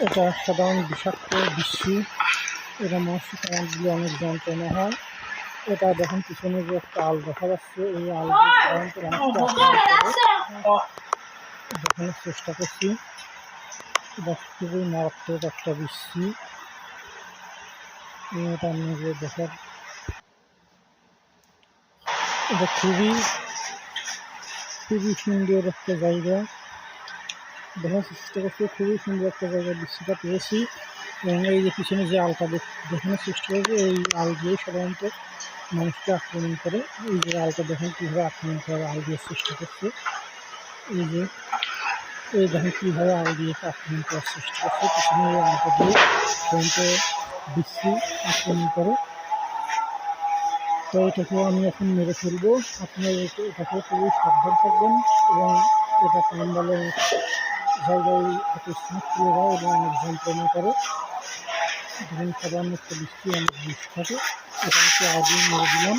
এটা সাধারণ বিষাক্ত বিশ্রী। এটা মানুষের কামড় অনেক যন্ত্রণা হয়। এটা দেখুন পিছনে যে একটা আল দেখা যাচ্ছে, এই আল সাধারণত দেখানোর চেষ্টা করছি। এটা খুবই মারাত্মক একটা বিশ্রী। এটা আপনাকে দেখার, এটা খুবই সুন্দর একটা জায়গা। দেখার চেষ্টা করছি, খুবই সুন্দর একটা জায়গা বিশ্রীটা পেয়েছি। এবং এই যে পিছনে যে আলটা দেখানোর চেষ্টা করছে, এই আল দিয়ে সাধারণত মানুষকে আক্রমণ করে। এই যে আলটা দেখেন কীভাবে আক্রমণ করে, আল দিয়ে চেষ্টা করছে। এই যে এই দেখেন কীভাবে আল দিয়ে আক্রমণ করার চেষ্টা করছে, পিছনে এই আলটা দিয়ে সাধারণত বিশ্রী আক্রমণ করে। তো এটাকে আমি এখন মেরে ফেলবো। আপনারা এটাকে খুবই সাবধান থাকবেন এবং এটা কামড়ালে জায়গায় হাতে স্নাক তুলে দেয় এবং অনেক যন্ত্রণা করে। যেখানে সাধারণ একটা বৃষ্টি অনেক বিষ থাকে, এটা হচ্ছে আগে মেরে দিলাম।